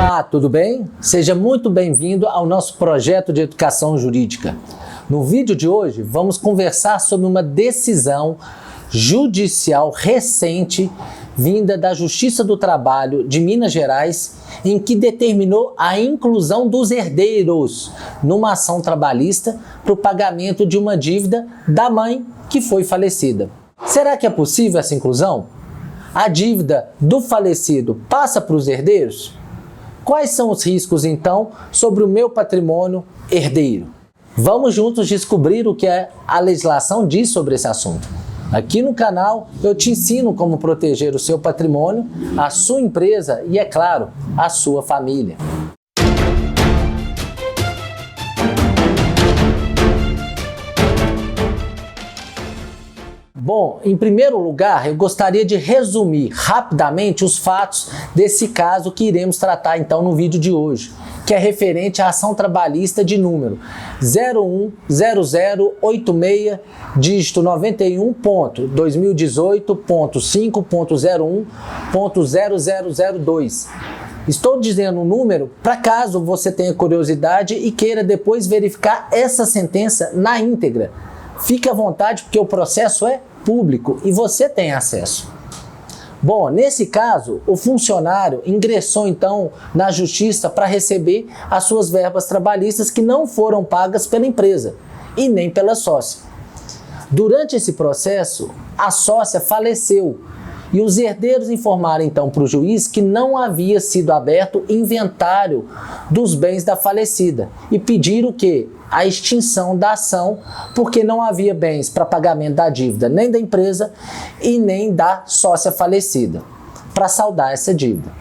Olá, tudo bem? Seja muito bem-vindo ao nosso projeto de educação jurídica. No vídeo de hoje, vamos conversar sobre uma decisão judicial recente vinda da Justiça do Trabalho de Minas Gerais, em que determinou a inclusão dos herdeiros numa ação trabalhista para o pagamento de uma dívida da mãe que foi falecida. Será que é possível essa inclusão? A dívida do falecido passa para os herdeiros? Quais são os riscos, então, sobre o meu patrimônio herdeiro? Vamos juntos descobrir o que a legislação diz sobre esse assunto. Aqui no canal eu te ensino como proteger o seu patrimônio, a sua empresa e, é claro, a sua família. Bom, em primeiro lugar, eu gostaria de resumir rapidamente os fatos desse caso que iremos tratar então no vídeo de hoje, que é referente à ação trabalhista de número 010086, dígito 91.2018.5.01.0002. Estou dizendo o número para caso você tenha curiosidade e queira depois verificar essa sentença na íntegra. Fique à vontade porque o processo é público e você tem acesso. Bom, nesse caso, o funcionário ingressou então na justiça para receber as suas verbas trabalhistas que não foram pagas pela empresa e nem pela sócia. Durante esse processo, a sócia faleceu e os herdeiros informaram então para o juiz que não havia sido aberto inventário dos bens da falecida e pediram que a extinção da ação porque não havia bens para pagamento da dívida nem da empresa e nem da sócia falecida para saldar essa dívida.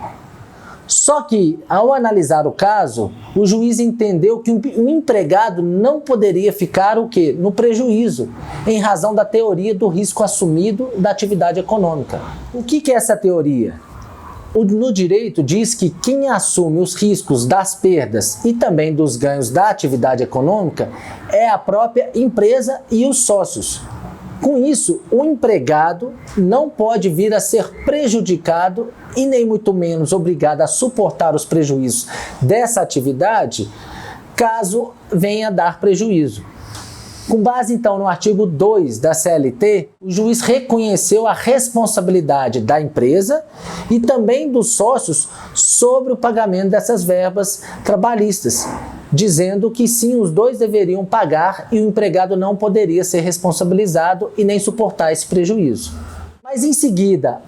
Só que, ao analisar o caso, o juiz entendeu que o empregado não poderia ficar o quê? No prejuízo, em razão da teoria do risco assumido da atividade econômica. O que é essa teoria? No direito diz que quem assume os riscos das perdas e também dos ganhos da atividade econômica é a própria empresa e os sócios. Com isso, o empregado não pode vir a ser prejudicado e nem muito menos obrigado a suportar os prejuízos dessa atividade caso venha a dar prejuízo. Com base então no artigo 2 da CLT, o juiz reconheceu a responsabilidade da empresa e também dos sócios sobre o pagamento dessas verbas trabalhistas, dizendo que sim, os dois deveriam pagar e o empregado não poderia ser responsabilizado e nem suportar esse prejuízo. Mas em seguida,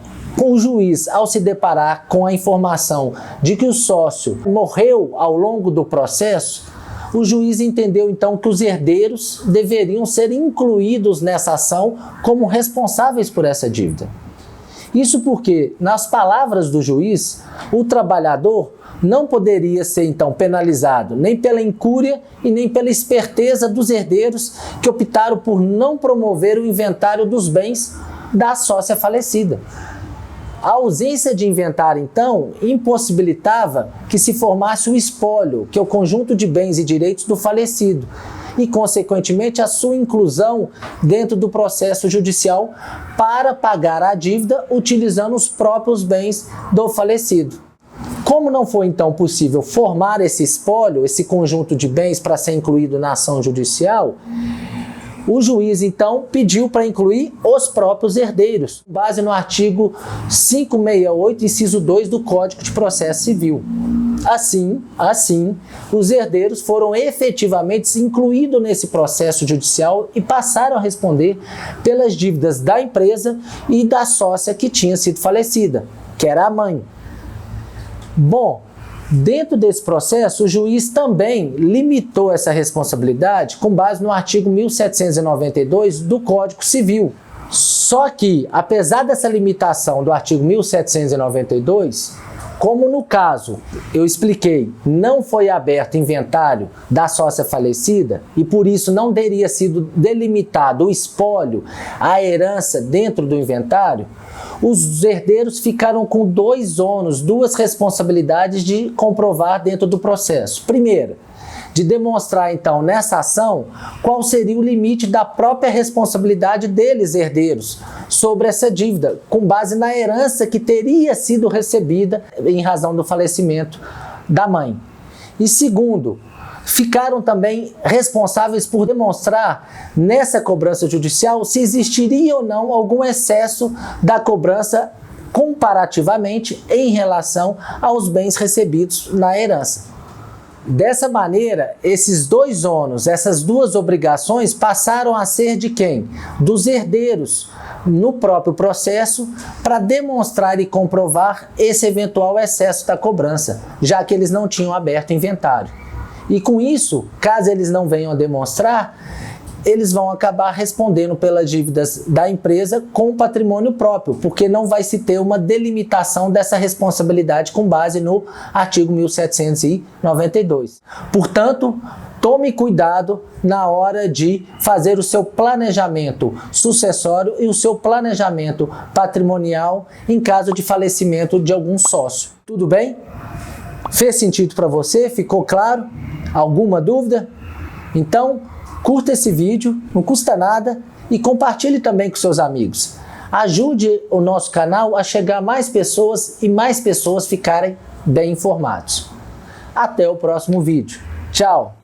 o juiz, ao se deparar com a informação de que o sócio morreu ao longo do processo, o juiz entendeu então que os herdeiros deveriam ser incluídos nessa ação como responsáveis por essa dívida. Isso porque, nas palavras do juiz, o trabalhador não poderia ser então penalizado nem pela incúria e nem pela esperteza dos herdeiros que optaram por não promover o inventário dos bens da sócia falecida. A ausência de inventário, então, impossibilitava que se formasse o espólio, que é o conjunto de bens e direitos do falecido, e, consequentemente, a sua inclusão dentro do processo judicial para pagar a dívida utilizando os próprios bens do falecido. Como não foi, então, possível formar esse espólio, esse conjunto de bens para ser incluído na ação judicial, o juiz, então, pediu para incluir os próprios herdeiros, com base no artigo 568, inciso 2 do Código de Processo Civil. Assim, os herdeiros foram efetivamente incluídos nesse processo judicial e passaram a responder pelas dívidas da empresa e da sócia que tinha sido falecida, que era a mãe. Bom, dentro desse processo, o juiz também limitou essa responsabilidade com base no artigo 1792 do Código Civil. Só que, apesar dessa limitação do artigo 1792, como no caso, eu expliquei, não foi aberto inventário da sócia falecida e por isso não teria sido delimitado o espólio, a herança dentro do inventário, os herdeiros ficaram com dois ônus, duas responsabilidades de comprovar dentro do processo. Primeiro, de demonstrar então nessa ação qual seria o limite da própria responsabilidade deles, herdeiros, sobre essa dívida, com base na herança que teria sido recebida em razão do falecimento da mãe. E segundo, ficaram também responsáveis por demonstrar nessa cobrança judicial se existiria ou não algum excesso da cobrança comparativamente em relação aos bens recebidos na herança. Dessa maneira, esses dois ônus, essas duas obrigações passaram a ser de quem? Dos herdeiros, no próprio processo, para demonstrar e comprovar esse eventual excesso da cobrança, já que eles não tinham aberto inventário. E com isso, caso eles não venham a demonstrar, eles vão acabar respondendo pelas dívidas da empresa com o patrimônio próprio, porque não vai se ter uma delimitação dessa responsabilidade com base no artigo 1792. Portanto, tome cuidado na hora de fazer o seu planejamento sucessório e o seu planejamento patrimonial em caso de falecimento de algum sócio. Tudo bem? Fez sentido para você? Ficou claro? Alguma dúvida? Então, curta esse vídeo, não custa nada, e compartilhe também com seus amigos. Ajude o nosso canal a chegar a mais pessoas e mais pessoas ficarem bem informados. Até o próximo vídeo. Tchau!